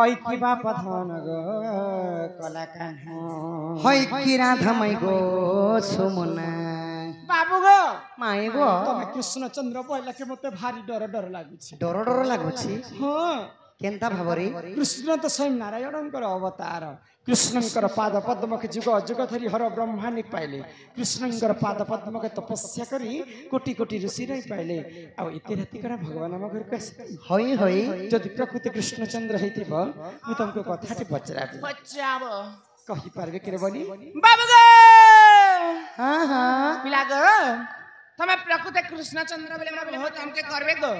হই কি বাপ ধন গো কলা কাহ্ন হই কি রাধা মাই গো সুমনা বাবু গো মাই গো তুমি কৃষ্ণচন্দ্র বইলা के মতে ভারি ডর ডর লাগুছি ডর ডর লাগুছি হ্যাঁ কেনতা ভাবরে কৃষ্ণ তো স্বয়ং নারায়ণଙ୍କର ଅବତାର କୃଷ୍ଣଙ୍କର ପାଦ ପଦ୍ମକେ ଯୁଗ ଯୁଗ ଧରି ହର ବ୍ରହ୍ମାଣ୍ଡି ପାଇଲେ କୃଷ୍ଣଙ୍କର ପାଦ ପଦ୍ମକେ ତପସ୍ୟା କରି କୋଟି କୋଟି ଋଷି ରହି ପାଇଲେ ଆଉ ଏତେ ରାତି କରା ଭଗବାନ ଆମ ଘରକୁ ଆସିଲେ ହଇ ହଇ ଯଦି ପ୍ରକୃତି କୃଷ୍ଣଚନ୍ଦ୍ର ହେଇଥିବ ମୁଁ ତମକୁ କଥାଟି ପଚାରିବି ପଚାବ କହିପାରିବେ କେରେ ବନି ବାବୁ ଗো हां हां ପିଲା ଗো ତମେ ପ୍ରକୃତି କୃଷ୍ଣଚନ୍ଦ୍ର ବୋଲେ ମୋର ବହୁତ ଆମକେ କରବେ ଗো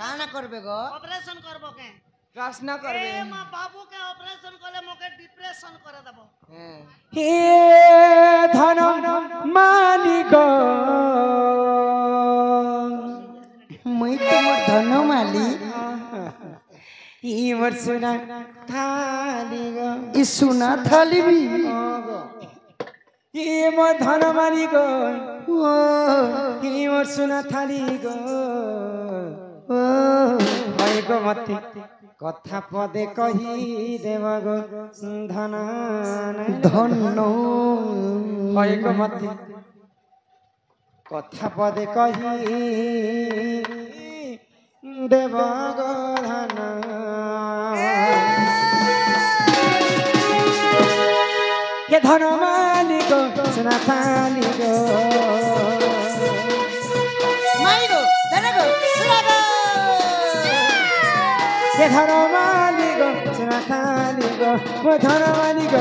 काना करबे गो ऑपरेशन करबो के प्रश्न करबे ए मां बाबू के ऑपरेशन करले मोके डिप्रेशन करे देबो हे धन मालिक मुई तुमर धन माली ई वर्षना थाली गो ई सुना थाली भी ई मोर धन मालिक ओ ई वर्षना थाली गो ओ भाई गो मते कथा पदे कही देव गो धन धन भाई गो मते कथा पदे कही देव गो धन ये धन मालिक सुना थाली गो माई गो धन गो सुना गो ये धन मालिक सुना थाली गो वो धन मालिक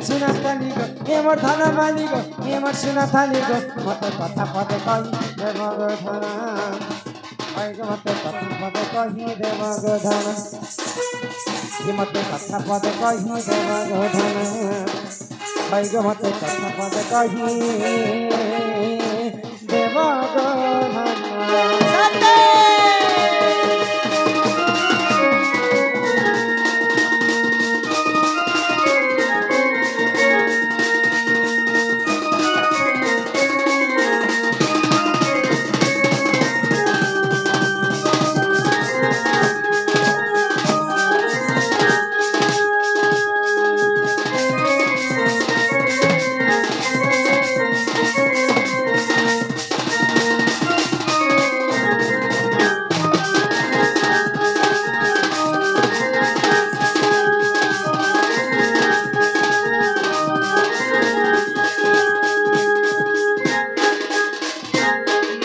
सुना थाली गो ये मोर धन मालिक ये मोर सुना थाली गो मत कथा पदे कही देव गो धन भाई गो मत कथा पदे कही देव गो धन ये मत कथा पदे कही देव गो धन भाई गो मत कथा पदे कही देव गो धन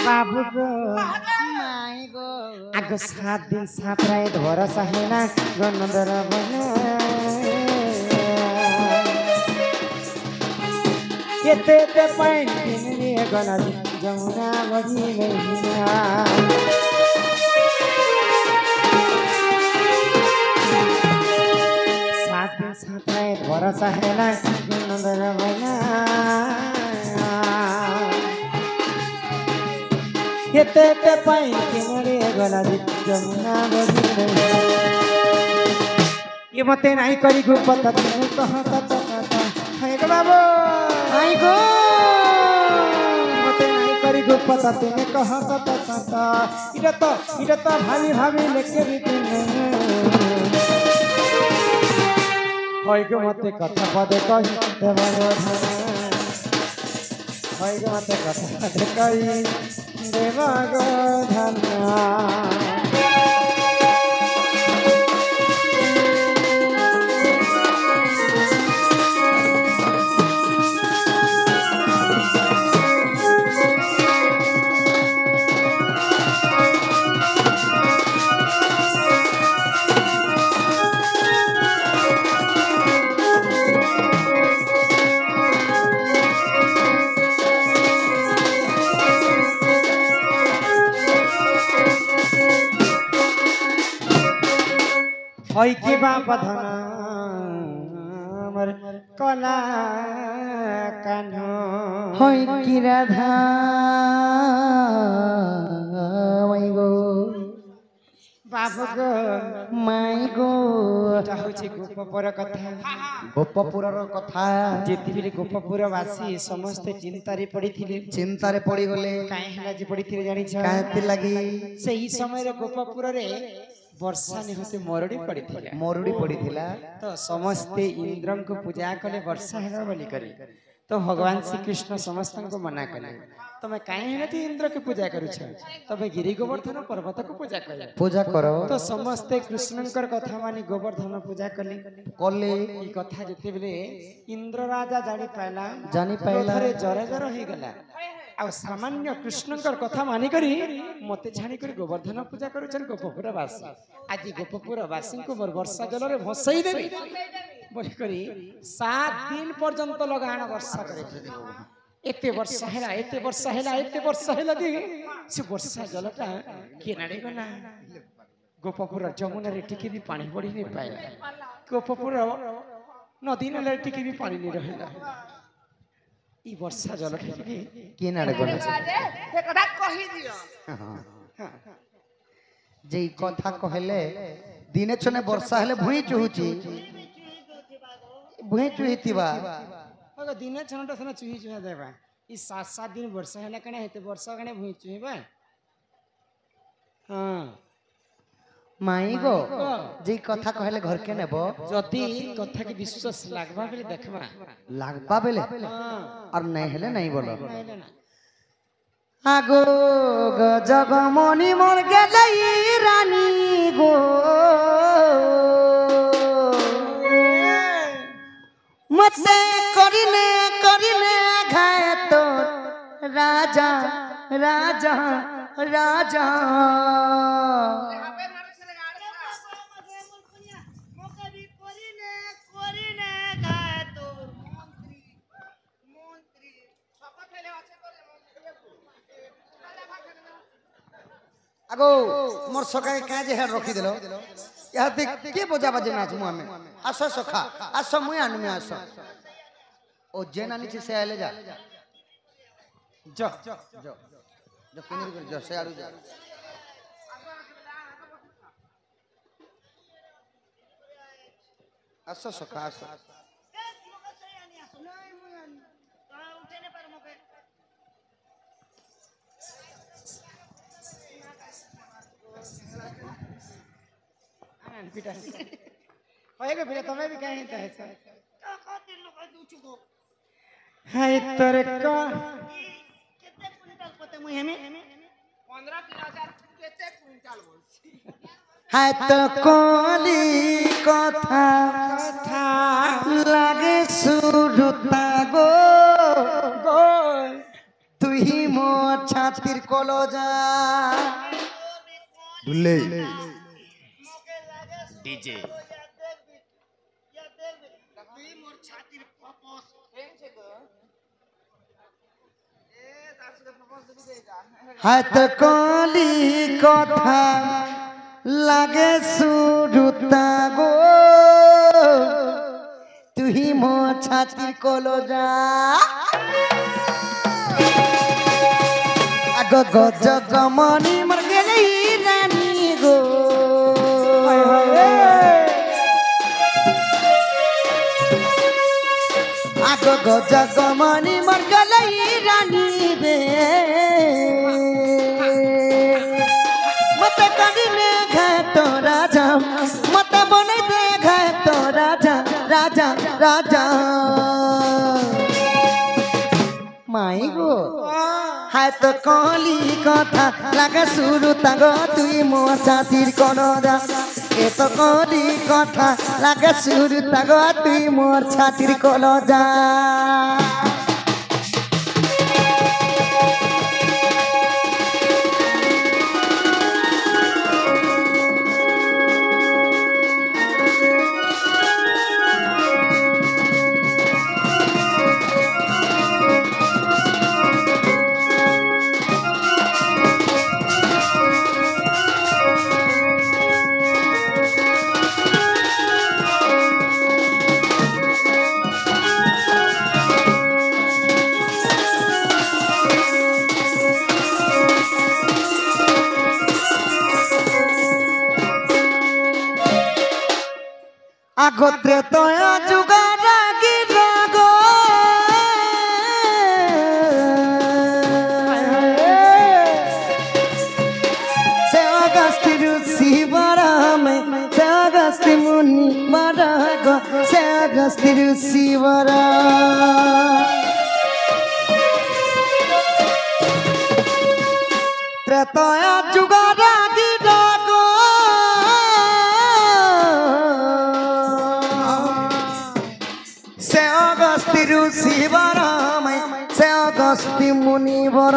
बाबू गो माई गो आगो 7 दिन 7 रात भरोसा हैन गनदर बना केते ते पाइन किनले गना जमुना बगी गइना 7 दिन 7 रात भरोसा हैन गनदर बना केते ते पाई किनले गला जमुना बगी ये मते नहीं करी गुपत तने कहां कता है ग बाबू माई गो मते नहीं करी गुपत तने कहां कता इटा तो भाभी भाभी लेके भी तने होय गो मते कथा पदे कहि देव गो धन होय गो मते कथा पदे कहि देव गो धन होय के बाप धन हमर कला कान्हो होय की राधा माई गो बाप गो माई गो এটা হচ্ছে গোপপুর কথা গোপপুরর কথা যেতিবেলে গোপপুরবাসী সমস্তে চিন্তারে পড়িଥିଲେ চিন্তারে পড়ি গলে কাই হেলা যে পড়িଥିଲେ জানিছ কাহেতি লাগি সেই সময়ের গোপপুরে ବର୍ଷା ନିହତି ମରୁଡ଼ି ପଡ଼ିଥିଲା ମରୁଡ଼ି ପଡ଼ିଥିଲା ତ ସମସ୍ତେ ଇନ୍ଦ୍ରଙ୍କୁ ପୂଜା କଲେ ବର୍ଷା ହେବ ବୋଲି କରି ତ ଭଗବାନ ଶ୍ରୀକୃଷ୍ଣ ସମସ୍ତଙ୍କୁ ମନା କଲେ ତମେ କାହିଁ ହେଲେ ଇନ୍ଦ୍ରକୁ ପୂଜା କରୁଛ ତମେ ଗିରି ଗୋବର୍ଦ୍ଧନ ପର୍ବତକୁ ପୂଜା କର ପୂଜା କର ତ ସମସ୍ତେ କୃଷ୍ଣଙ୍କର କଥା ମାନି ଗୋବର୍ଦ୍ଧନ ପୂଜା କଲେ କଲେ এই কথা যেତେବେଳେ ଇନ୍ଦ୍ର ରାଜା ଜାଣି ପାଇଲା ଜାଣିପାଇଲା। କ୍ରୋଧରେ ଜର ଜର ହେଇଗଲା ଆଉ ସାମାନ୍ୟ କୃଷ୍ଣଙ୍କର କଥା ମାନିକରି ମତେ ଛାଣିକରି ଗୋବର୍ଦ୍ଧନ ପୂଜା କରୁଛନ୍ ଗୋପପୁର ବାସୀ ଆଜି ଗୋପପୁର ବାସୀଙ୍କୁ ମୋର ବର୍ଷା ଜଲରେ ଭସେଇ ଦେବି ବୋଲିକରି 7 ଦିନ ପର୍ଯ୍ୟନ୍ତ ଲଗାଣ ବର୍ଷା କରିଥିଲେ ଏତେ ବର୍ଷା ହେଲା ଏତେ ବର୍ଷା ହେଲା ଏତେ ବର୍ଷା ହେଲା ଯେ ସେ ବର୍ଷା ଜଲଟା କେନାଡେ ଗଲା ଗୋପପୁର ଯମୁନାରେ ଟିକେ ବି ପାଣି ବଢି नहीं पाइला गोपपुर नदी नाले टिके भी पानी नहीं रहला ई वर्षा जल टिके କିଏ ନାଡେ ଗଲେ ସେ କଥା କହି ଦିଅ যে কথা কহিলে দিনে ছনে ବର୍ଷା ହେଲେ ଭୁଇଁ ଚୁହୁଛି ଭୁଇଁ ଚୁହିଥିବା अगर दिने छनटा सना चुही चुहा देबा ई 7 दिन वर्षा होला कने हेते वर्षा कने भुई चुहीबा हां মাই গো যে কথা কহিলে ঘর কে নেব যদি কথা কি বিশ্বাস লাগবা বলে দেখবা লাগবা বেলে हां আর নাই হেলে নাই বলো नाइले ना আগো জগমনি মোর গেলাই রানী গো মতে করিনে করিনে ঘায় তো রাজা রাজা রাজা আগো মোর সকালে কাজে হেড রখি দিল ইয়াতে কে বোঝা বাজে নাচমু আমি আস সখা আস মুই আনমি আস ও যে নানিছি সে আইলে যা जो जो কিনির করে যা সে আড়ু যা আস সখা আস पिटा होएगा फिर तुम्हें भी कहीं तो है सर हाय तोरे को केते क्विंटल पते मुई हेमे 15 किलो केते क्विंटल बोलছি হায় তো কলি কথা কথা লাগে সুরতা গো गोल তুই মোর ছাতির কলজা দুলে मोके लागे डीजे या देखबी तुई मोर छातीर फपस फेंचे गो ए तारसे फपस दिबी दे जा হায় তো কলি কথা লাগে সুরতা গো তুই মোর ছাতির কলজা আগো গজ গমনি মর গেলে রানী গো আগো গজ গমনি মর গেলে রানী রে মতে করিলে ঘায় তো রাজা মতে বনে দে ঘায় তো রাজা রাজা রাজা মাই গো হায় তো কলি কথা লাগে শুরু তাগ তুই মোর ছাতির কলজা এ তো কলি কথা লাগে শুরু তাগ তুই মোর ছাতির কলজা আগত্রে তয়া যুগারা গিরাগ সে অগস্তির শিবরা ଅଗସ୍ତି ମୁନି ବର ଗो ସେ ଅଗସ୍ତି ଋଷି ବର ତ୍ରେତୟା ଯୁଗର ଗୀତ ଗো ସେ ଅଗସ୍ତି ଋଷି ବର ସେ ଅଗସ୍ତି ମୁନି ବର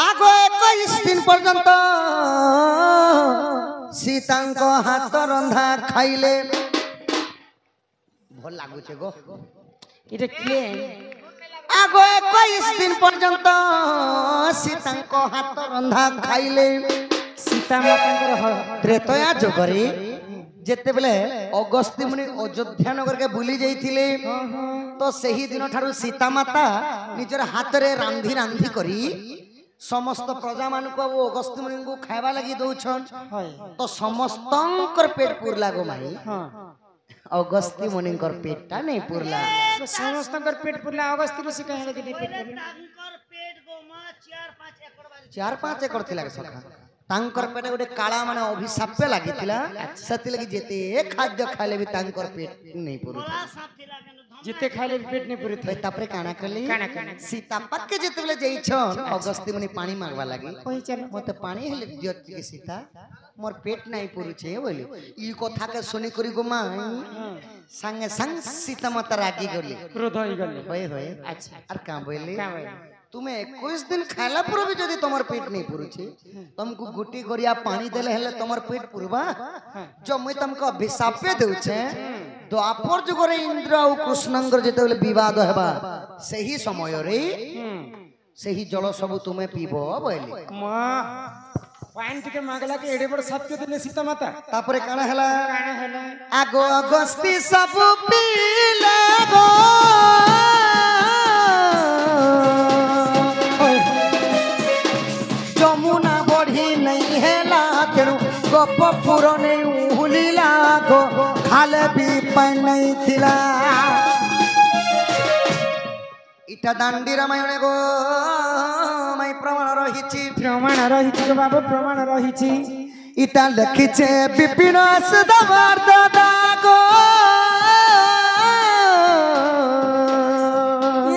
আগ 21 দিন পর্যন্ত সীতাঙ্ক হাত রন্ধা খাইলে ভাল লাগুছে গো এটা ক্লিন আগ 21 দিন পর্যন্ত সীতাঙ্ক হাত রন্ধা খাইলে সীতা মাতাঙ্কর ত্রেতয়া যুগরে যেতেবেলে অগস্তি মুনি অযোধ্যা নগরকে বুলি যাইছিলে তো সেই দিন ঠারু সীতা মাতা নিজের হাতরে রান্ধি রান্ধি করি समस्त प्रजा मान को अगस्त्य मुनि को खाइबा लगी दउछन तो समस्तंकर पेट पुरला गो माई अगस्त्य मुनि कर पेटटा नहीं पुरला समस्तंकर पेट पुरला अगस्त्य ऋषि कहे लगी पेट पुरला तांकर पेट गो मा 4-5 एकड़ बारी 4-5 एकड़ थिला सखा तांकर पेट गोटे काला माने अभिशाप लागितिला सती लगी जेते खाद्य खाले भी तांकर पेट नहीं पुरु बोला साफ थिला केन जिते खाइले पेट नहीं पुरु भाई तापरे काना कली काना सीता पक्के जेतेबेले जइछन अगस्त्य मुनि पानी मांगवा लागी ओही चल मते पानी हेले दियत के सीता मोर पेट नहीं पुरुछे बोली ई कथा के सुनी करी गो माई संगे संग सीता माता रागी गली क्रोध होई गले होय होय अच्छा और का बोली का बोली तुम्हें 21 दिन खाला पर भी जदी तमर पेट नहीं पुरुछे तुमको गुटी गरिया पानी देले हेले तमर पेट पुरबा जो मैं तुमको अभिशाप देउ छे द्वापर जुगरे इंद्र और कृष्णंगर जेतेबेले विवाद हेबा सही समय रे सही जल सब तुम्हें पीबो बोली मां पानी टिके मांगला के एडे बड़ सत्य दिले सीता माता तापरे काना हला काना हला आगो अगस्ती सब पीले गो जमुना बढ़ी नहीं हेला तेणु गप पुरने उहुलिला गो खाले भी पानी नहीं थिला इटा दांडी रामायण गो माई प्रमाण रहिछि बाबू प्रमाण रहिछि इटा लिखिछे विपिन सदावर दादा गो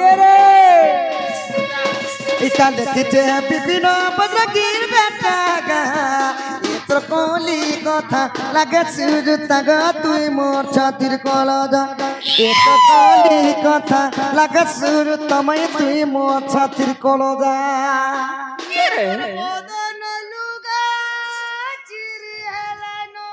ये रे इटा लिखिछे विपिन बद्रगीर बेटा गा एत्र कोली कथा लागे सुरता ग तुई मोर छातिर कलजा एत्र कोली कथा लागे सुरता मै तुई मोर छातिर कलजा বদন লুগা চিরি হেলানো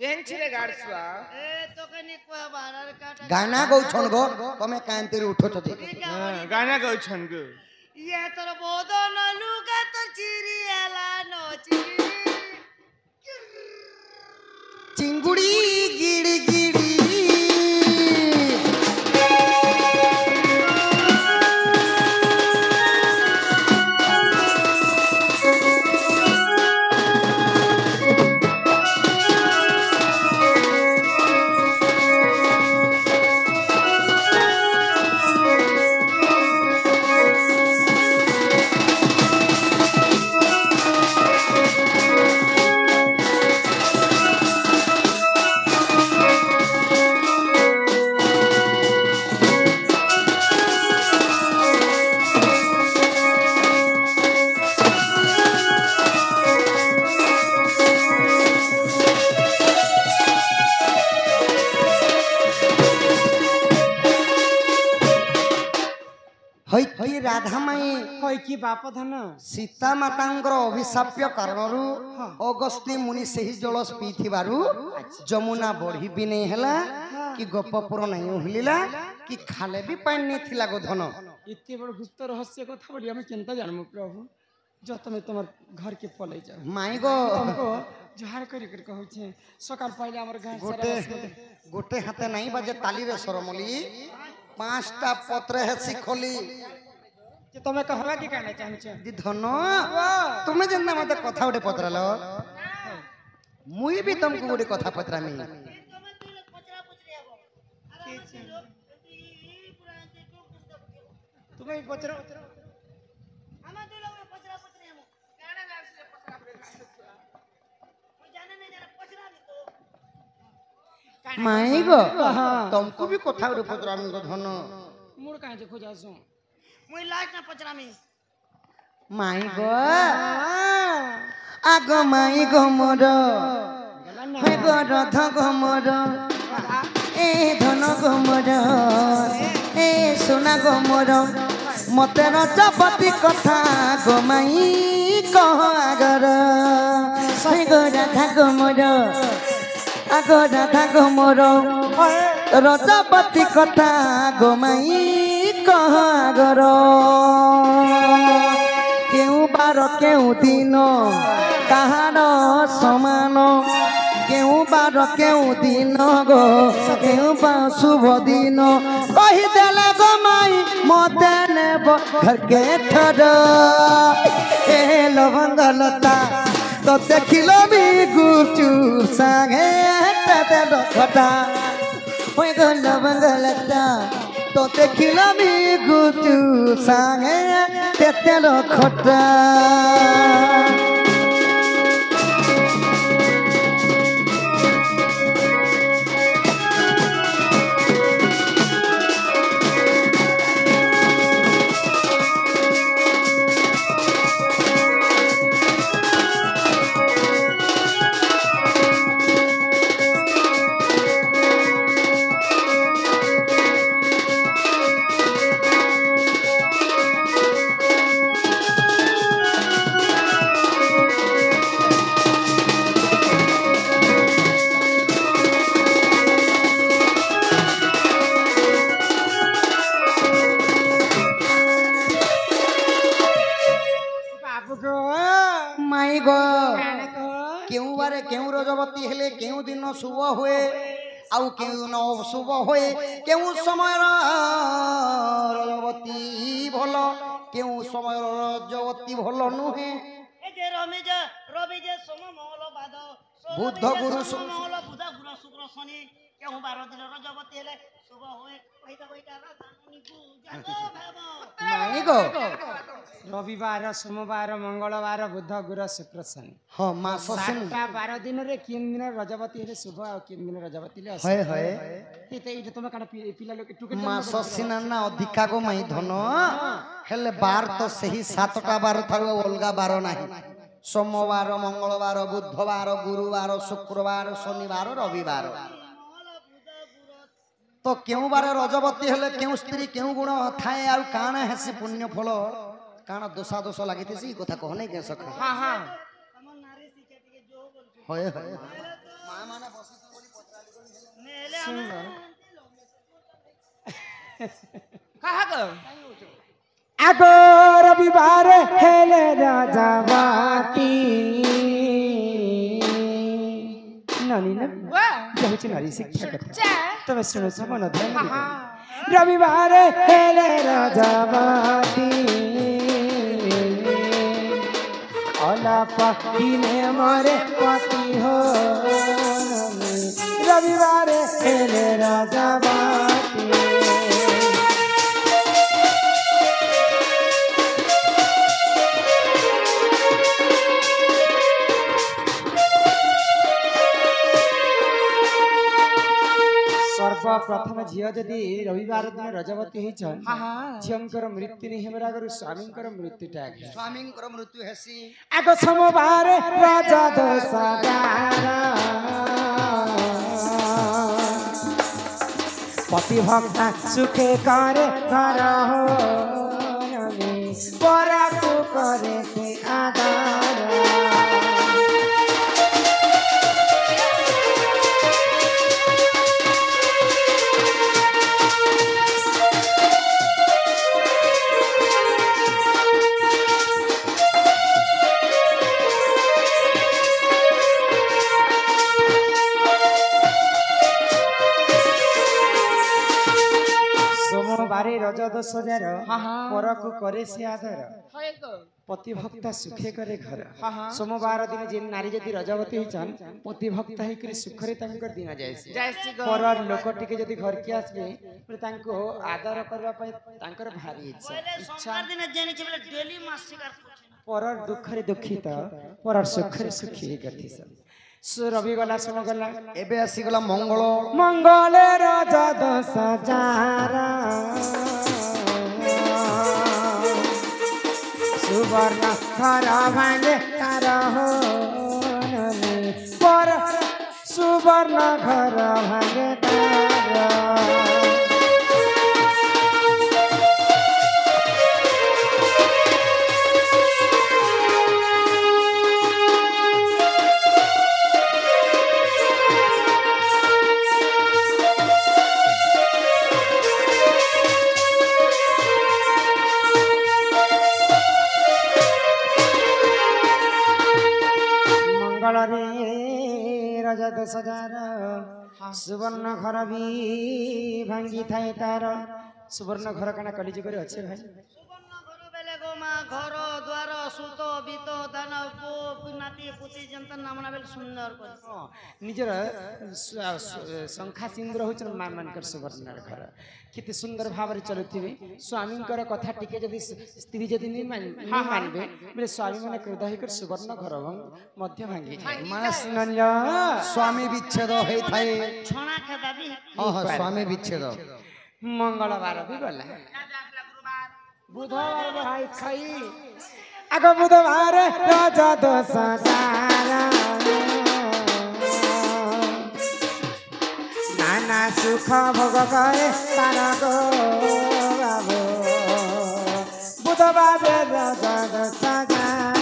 কেন ছিলে গাড়ছুয়া এ তোকে নি কয় বারার কাটা गाना गौछन गो तमे कांतिर उठो छ गाना गाउछन गो ইয়ে তোর বদন লুগা তোর চিরি হেলানো চিরি चिंगुड़ी गिड़ी गिड़ी हई राधा माई होय की बाप धन सीता मातांकर अभिशाप्य कारणरू अगस्त्य मुनि सही जल पीथिबारु जमुना बढ़ी भी नहीं हला कि गोपपुर नहीं उहलिला कि खाले भी पानी नहीं थिला गो धन इतने बड़ गुप्त रहस्य कथा बोली हमें केनता जानमु प्रभु जो तुम्हें तुम्हार घर के पले जाओ माई गो तुमको जोहार करी कर कहू छे सकाल पहले हमर घर गोटे गोटे हाथे नहीं बाजे ताली रे सरमली 5टा पत्र है सिखली कि तुम्हें कहवा की कहना चाहू छे दी धन तुम्हें जन्ना मते कथा उठे पत्रलो मुई भी तुमको गोटे कथा पत्रामी তুমি তুই পচরা পচরি হবো আর আমার লোক এই পুরা तुम्हें पचरा আমার দুই লোক পচরা পচরি হবো গানা গাছ পচরা পচরি माई गो तुमको भी कथा रे पचरामी गो धन मुड़ काहे जे खोजासु मुई लाज ना पचरामी माई गो आग माई गो मोर हे गो रथ गो मोर ए धन गो मोर ए सोना गो मोर मते रजपति कथा गो माई कह आगर हे गो राधा गो मोर आग राधा गो मोर रजपति कथा गो माई कह आगर केउ बार केउ दिन कहार समान केउ बार केउ दिन गो केउ शुभ दिन कहीदेले गो माई मते नेब घर के थर ए लवंगलता तो देखिल भी गुचुर सागे ते रखटा ओए गो लवंगलता तो देखिल भी गुचुर सागे ते रखटा माई गो केउ बारे केउ रजवती हेले केउ दिन शुभ हुए आउ केउ न शुभ हुए केउ समय रजवती भल केउ समय रजवती भल नुहे ए जे रवि जे सोम मंगल बाद बुध गुरु मंगल बुध गुरु शुक्र शनि केहू 12 दिन रजवती हेले शुभ हुए कहिता कहिता राधानी को जागो भाबो माई गो रविवार सोमवार मंगलवार बुध गुरु शुक्र शनि हाँ मास सिन 12 दिन रे किन दिन रजवती हेले शुभ आ किन दिन रजवती ले है है एते इटे तुमे काना पिला लोक टुके मास सिना ना अधिका गो माई धन हेले बार तो सही 7टा बार थारो अलगा बार नाही सोमवार मंगलवार बुधवार गुरुवार शुक्रवार शनिवार रविवार तो केउ बारे रजवती हेले केउ स्त्री केउ गुण थाए आ काना हेसी पुण्य फल काना दोषा दोष लागितेसी कथा कह नै के सख हां हां हम नारी शिक्षा के जो बोल होय होय मां माने बसी तो बोली पत्राली नेले कहा गो आगो रविवार हेले राजावाती नानी ना जाउछि नारी शिक्षा कथा तबे सुनो मन ध्यान रविवार हेले राजावाती अला पक्कीने मारे पति हो रविवार हेले राजावाती सर्वप्रथम झियो जदि रविवार दिन रजवती होइछन झियंकर मृत्यु नि हेमरा गरु स्वामींकर मृत्युटा स्वामींकर मृत्यु हेसी आगो सोमवार राजा दशगार पति भक्ता सुखे करे घर हो पराको करे से आधार सोमवारे रज 10,000 परकु करे से आदर पति भक्ता सुखे करे घर सोमवार दिन जे नारी जदि रजवती होइछन पति भक्ता हे करी सुखरे तांकर दिन जायसी पर लोक टिके जदि घर के आसबे पर तांको आदर करबा पय तांकर भारी इच्छा पहले सोमवार दिन जेनी छबले डेली मास शिकार पर दुख रे दुखित पर सुख रे सुखी करथि सब ରବି ଗଲା ସୋମ ଗଲା ଏବେ ଆସିଗଲା ମଙ୍ଗଳ ମଙ୍ଗଳେ ରଜ ଦଶ ଜାର ସୁବର୍ଣ୍ଣ ଘର ଭାଙ୍ଗେ ତାର ପର ସୁବର୍ଣ୍ଣ ଘର ଭାଙ୍ଗେ ତାର ମଙ୍ଗଳରେ ରଜ ଦଶ ଜାର ସୁବର୍ଣ୍ଣ ଘର ବି ଭାଙ୍ଗି ଥାଏ ତାର ସୁବର୍ଣ୍ଣ ଘର କାଣା କଲିଯୁଗରେ ଅଛି ଭାଇ ସୁବର୍ଣ୍ଣ ଘର ବେଲେ ଗো মা ঘর দ্বার সুত বিত দান নাতি পুতি জন্ত নামনা বেলে সুন্দর করে ନିଜର ଶଙ୍ଖା ସିନ୍ଦୁର ହଉଛନ୍ତି ମା ମାନଙ୍କର ସୁବର୍ଣ୍ଣର ଘର କେତେ ସୁନ୍ଦର ଭାବରେ ଚଳୁଥିବେ ସ୍ୱାମୀଙ୍କର କଥା ଟିକେ ଯଦି ସ୍ତ୍ରୀ ଯଦି ମାନିବେ ବୋଲେ ସ୍ୱାମୀ ମାନେ କ୍ରୋଧ ହେଇକରି ସୁବର୍ଣ୍ଣ ଘର ମଧ୍ୟ ଭାଙ୍ଗିଯାଏ ସ୍ୱାମୀ ବିଚ୍ଛେଦ ହେଇଥାଏ ଛଣା ଖେଦା ବି ହଁ ହଁ ସ୍ୱାମୀ ବିଚ୍ଛେଦ ମଙ୍ଗଳବାର ବି ଗଲା ବୁଧବାର ଭାଇ ଖାଇ ଆଗ ବୁଧବାର ରଜ ଦଶ ଜାର ନାନା ସୁଖ ଭୋଗ କରେ ତାର ଗো ବାବୁ ବୁଧବାର ରଜ ଦଶ ଜାର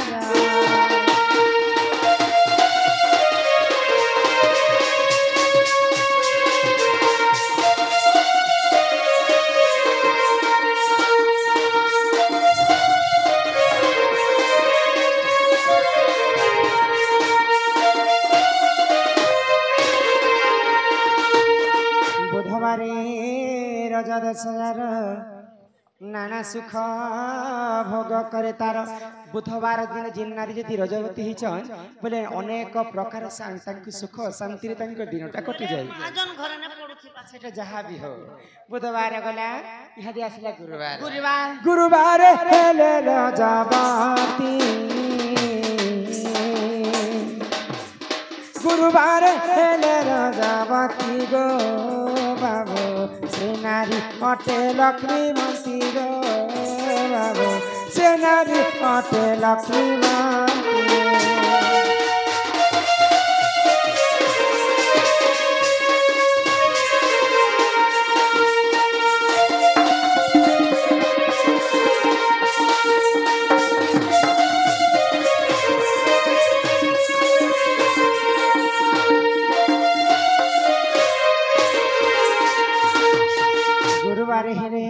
ରଜ ଦଶ ଜାର ନାନା ସୁଖ ଭୋଗ କରେ ତାର ବୁଧବାର ଦିନ ଯେନ୍ ନାରୀ ଯଦି ରଜବତୀ ହେଇଛନ୍ ବୋଲେ ଅନେକ ପ୍ରକାର ତାଙ୍କୁ ସୁଖ ଶାନ୍ତିରେ ତାଙ୍କ ଦିନଟା କଟିଯାଏ ଆଜନ ଘରେ ନେ ପଡୁଥିବା ସେଟା ଯାହା ବି ହଉ ବୁଧବାର ଗଲା ଇହାଦି ଆସିଲା ଗୁରୁବାର ଗୁରୁବାର ଗୁରୁବାର ହେଲେ ରଜବତୀ गुरुवार हेले रजबती गो बाबू से नारी अटे लक्ष्मी मंती गो बाबू से नारी अटे लक्ष्मी मंती गुरुवार हेले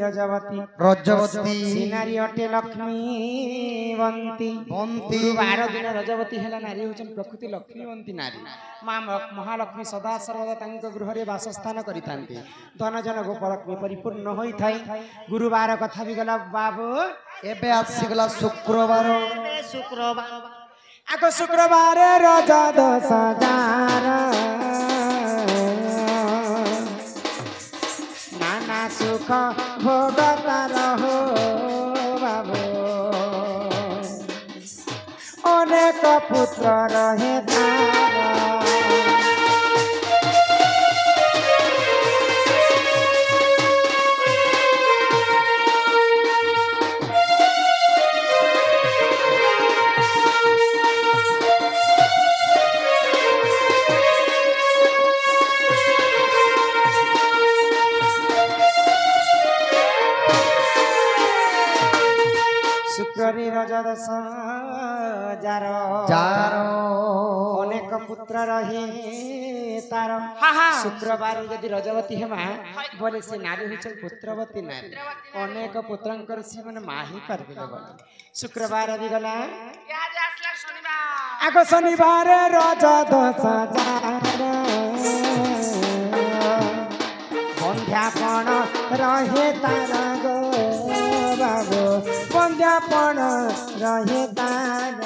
रजवती रजवती नारी अटे लक्ष्मीवंती गुरुवार दिन रजवती हेला नारी होचन प्रकृति लक्ष्मीवंती नारी मां महालक्ष्मी सदा सर्वदा तांको गृहरे वासस्थान करितांती धन जन गोपलक्ष्मी परिपूर्ण होई थाई गुरुवार कथा भी गला बाबू एबे आसीगला शुक्रवार शुक्रवार आगो शुक्रवार रज दश जार नाना सुख भोग तार हो बाबू अनेक पुत्र रहे तार शुक्ररी रज दश जार अनेक पुत्र रहे तार शुक्रवार यदि रजवती हेमा बोले से नारी होचन पुत्रवती नारी अनेक पुत्रंकर से मन माही करबे बोले शुक्रवार भी गला आगो शनिवार रज दश जार बंध्यापन रहे तार गो बाबू बंध्यापन रहे तार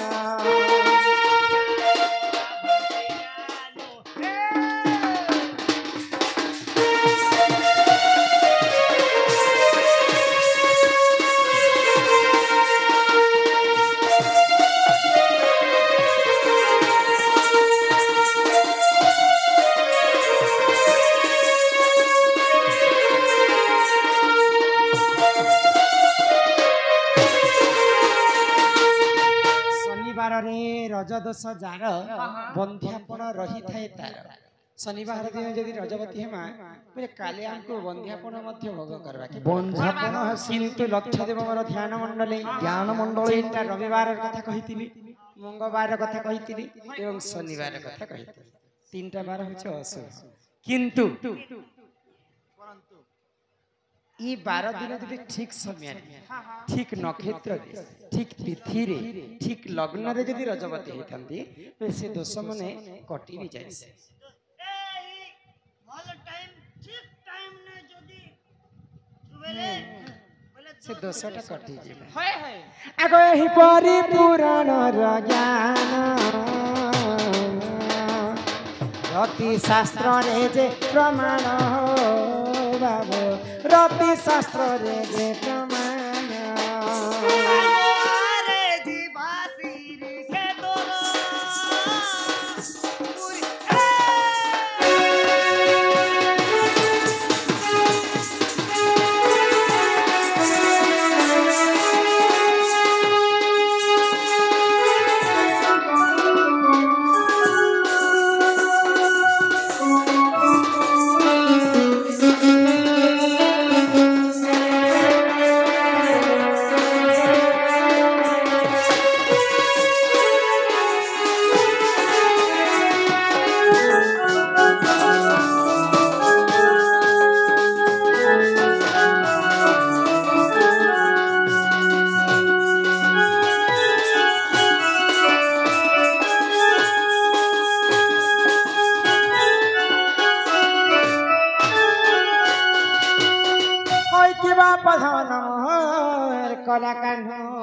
रज दोष जार बंध्यापन रही थाए तार शनिवार दिन जदि रजवती हेमा बोले काले हमको बंध्यापन मध्य भोग करबा कि बंध्यापन किंतु लक्ष्य देव मोर ध्यान मंडली जेनटा रविवार कथा कहितिली मंगलवार कथा कहितिली एवं शनिवार कथा कहितिली तीनटा बार होचे अशुभ किंतु ई 12 दिन जदि ठीक समय ठीक नक्षत्र ठीक तिथि रे ठीक लग्न रे जदि रजवती हेतंती से दोष मने कटि भी जाय से से दोषटा कटि जीवे आगो एही परिपूरण ज्ञान रति शास्त्र रे जे प्रमाण हो बाबू रति शास्त्र रे जे प्रमाण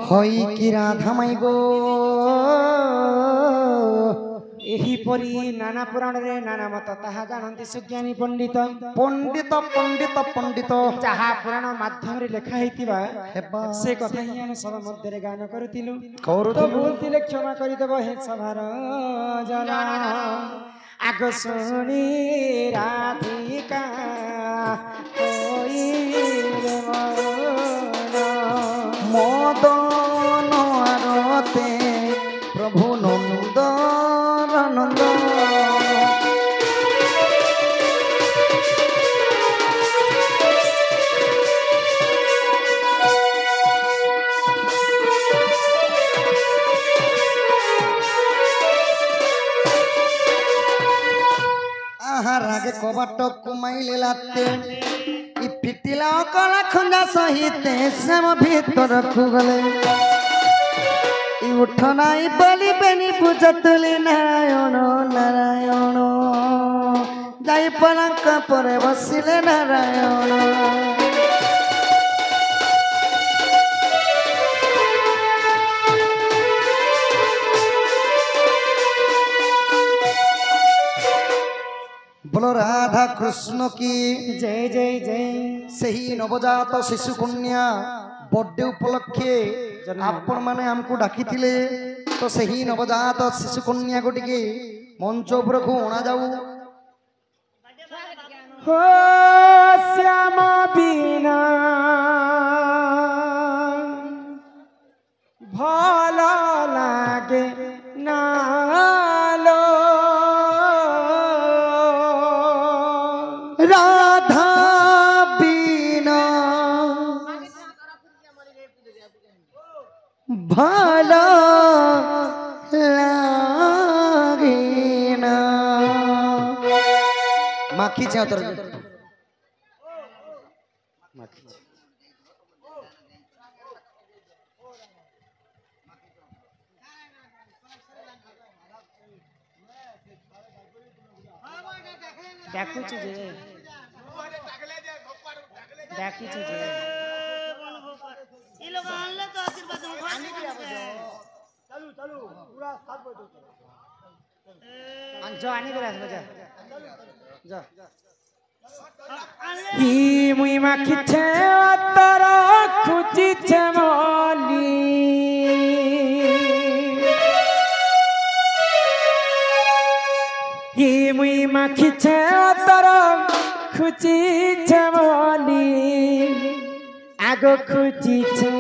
हई कि राधा माई गो एही परी नाना पुराण रे नाना मत ताहा जानନ୍ତି सुज्ञानी पंडित पंडित पंडित पंडित जहा पुराण माध्यम रे लेखा हेतिबा से कथा ही हम सब मध्य रे गान करथिलु तो बोलतिले क्षमा करि देबो हे सभार जना आग सुनी राधिका कोई रे मदन आरते प्रभु नंद नंद आहार आगे कबाट कुमाइले लाते इ फिटिला कला खंजा सहित श्याम भीतर खुगले इ उठ नाई बलि बेनी पूजतुली नारायण नारायण जाई पलंक परे बसिले नारायण बोलो राधा कृष्ण की जय जय जय सही नवजात शिशु कन्या बर्थडे उपलक्षे आपण माने हमको डाकी थिले तो सही नवजात शिशु कन्या को टिके मंच ऊपर को अणा जाऊ हो श्याम बिना भल लागे नालो राधा बिना भला लागे ना माखी छे उतर माखी डाकुछु जे डाकुछु जे ये लोग आनले तो आशीर्वाद हम खाने के चलू चलू पूरा 7 बजे जो आनी करे जा जा ही मुई माखी छे अतर खुची छे मोली ही मुई माखी छे अतर खुची छे मोली आगो खुची छे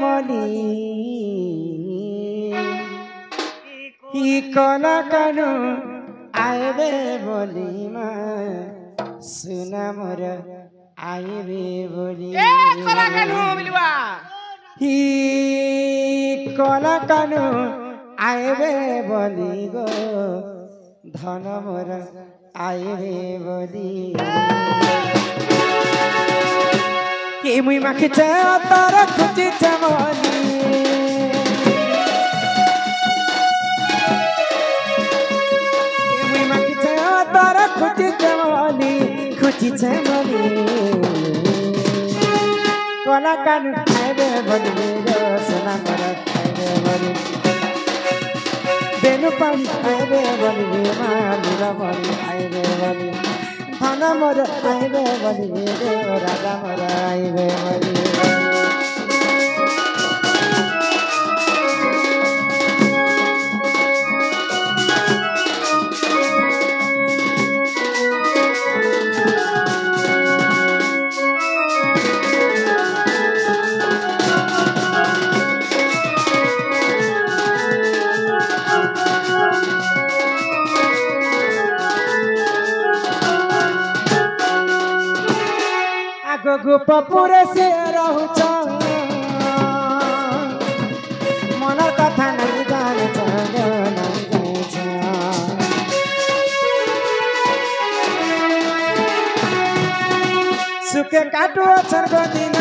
मोली ही कोला कानू आएबे बोली माँ सुना मोर आएबे बोली ए कोला कानू मिलवा ही कोला कानू आएबे बोली गो धन मोर आएबे बोली कि मुई माखी चे तार खुची चमली खुची चमली कोला कानू आएबे बोली गो सोना मोर आएबे बोली बेनु पानी आएबे बोली मालिरा बोली आएबे बोली धन मोर आएबे बोली गो राजा मोर आएबे बोली गोप पुरे से रहुछ मन कथा नहीं जान्छ सुके काटो छर्को दिन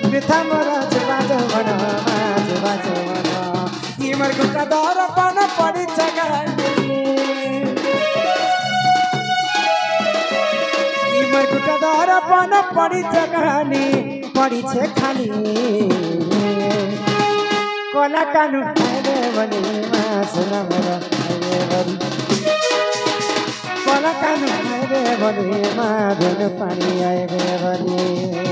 वृथा मोर बाजो भन बाजो भन तिम्रो कदर पन पड़ी कदर पन पड़ी कहानी पड़ी छे खाली कोला कानू आएबे बोली माँ सुना मोर आएबे बोली कोला कानू आएबे बोली माँ बेनु पानी आएबे बोली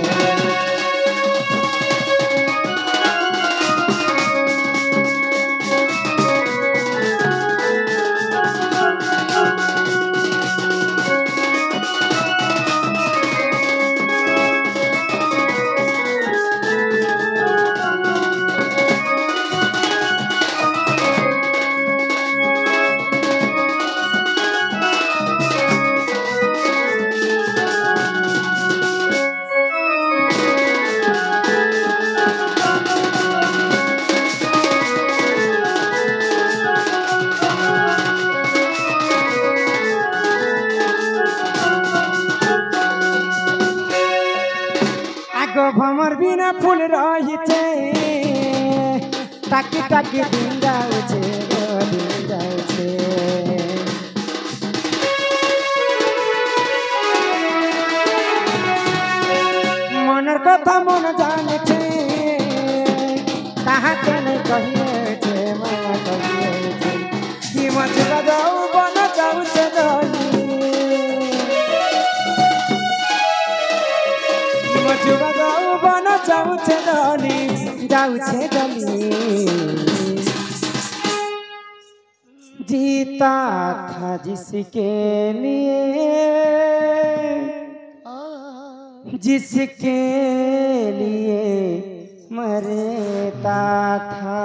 भमर बिना फूल रही छे ताकी ताकी दिन जाउछे मनर कथा मन जाने छे कहाँ कने कहिए छे माँ कहिए छे कि मचला जाऊ बन जाउछे जाउछे जली जीता था जिसके लिए मरता था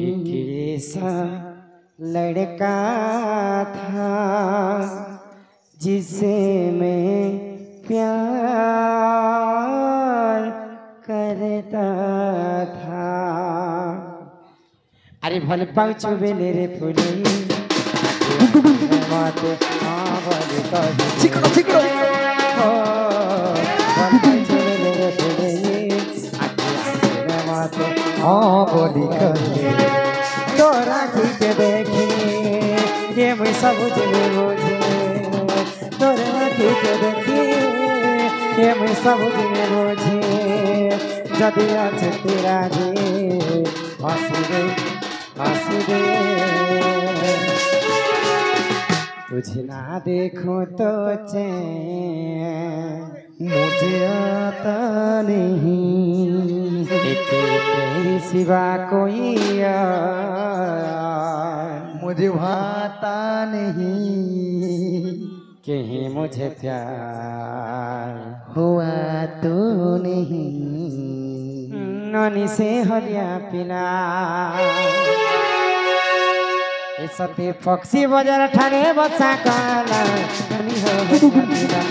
एक ऐसा लड़का था जिसे मैं प्यार करता था अरे भल पाउछु बेले रे फुली मत आवल कभी चिकड़ो चिकड़ो भल पाउछु बेले रे फुली मत आवल कभी तोरा के देखी ये मैं सब बुझे तोरे आँखी के देखी ये मैं सब बुझे जदि अच्छे तेरा जी हंस दे तुझे ना देखूं तो चैन मुझे आता नहीं तेरे सिवा कोई मुझे भाता नहीं कहीं मुझे प्यार हुआ तो नहीं ननी से हरिया पिला सती पक्षी बजार ठाणे बच्चा काला ननी हो हरिया पिला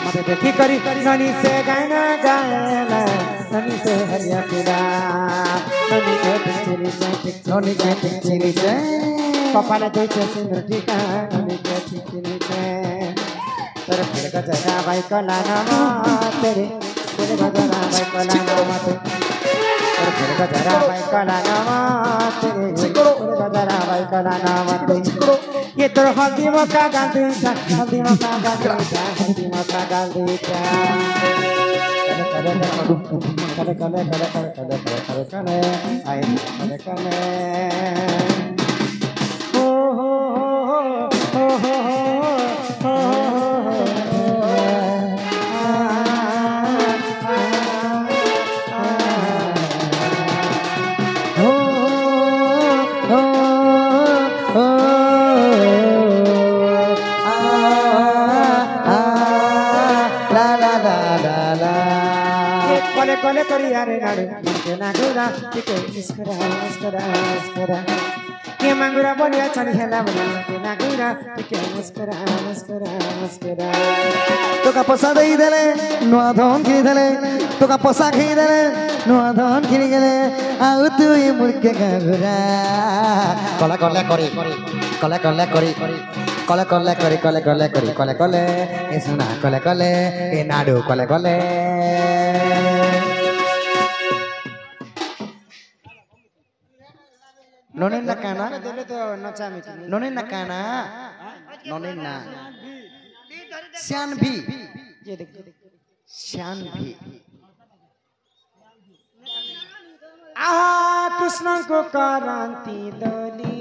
मते देखी करी ननी से गाना गाला ननी से हरिया पिला ननी के ननी के चिनी चे कपाल देखे सिंदूर टीका ननी के चिनी चे तेरे फिर गजरा बाई कला नामा तेरे गजरा बाई कला नामा तेरे फिर गजरा बाई कला नामा तेरे गजरा बाई कला नामा ये तोर हल्दी मक्का गाल दूचा हल्दी मक्का गाल दूचा हल्दी मक्का गाल दूचा कले कले कले कले कले कले कले आई कले कले हो हो हो हो हो कले कले करी यारे नाडू के नागुरा के मुस्कुरा मुस्कुरा मुस्कुरा के मांगुरा बनिया छनी हेला बनिया के नागुरा के मुस्कुरा मुस्कुरा मुस्कुरा তোকা পয়সা দেই দেলে নোয়া ধন কিনি দেলে তোকা পয়সা খেয়ে দেলে নোয়া ধন কিনি গেলে আউ তুই মুড়কে গাগুরা কলা কলা করি কলা কলা করি কলে কলে করি কলে কলে করি কলে কলে এ সোনা কলে কলে এ নাড়ু কলে কলে ননের না কানা দিলে তো নচামি ননের না কানা ননের না শ্যান ভি ये देख শ্যান ভি आहा कृष्ण को क्रांति दली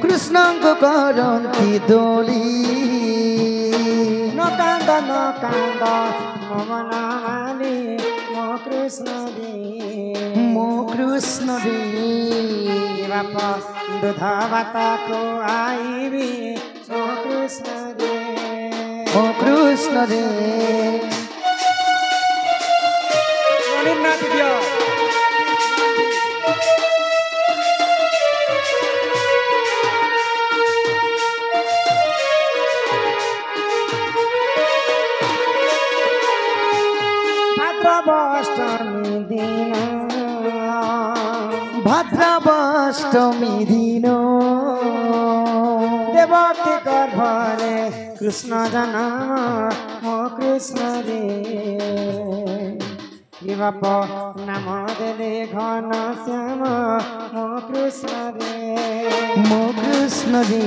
কৃষ্ণঙ্গ করন্তি দোলি न कांद ममनाली मो कृष्ण रे মো কৃষ্ণ রে बाप दूध भात को आईबी मो कृष्ण रे মো কৃষ্ণ রে नाथ दिया भाद्रवाष्टमी दिन ভাদ্রবাষ্টমী দিন देवकी गर्भरे कृष्ण जन्म मो कृष्ण रे बाप नाम देले घन श्याम मो कृष्ण रे মো কৃষ্ণ রে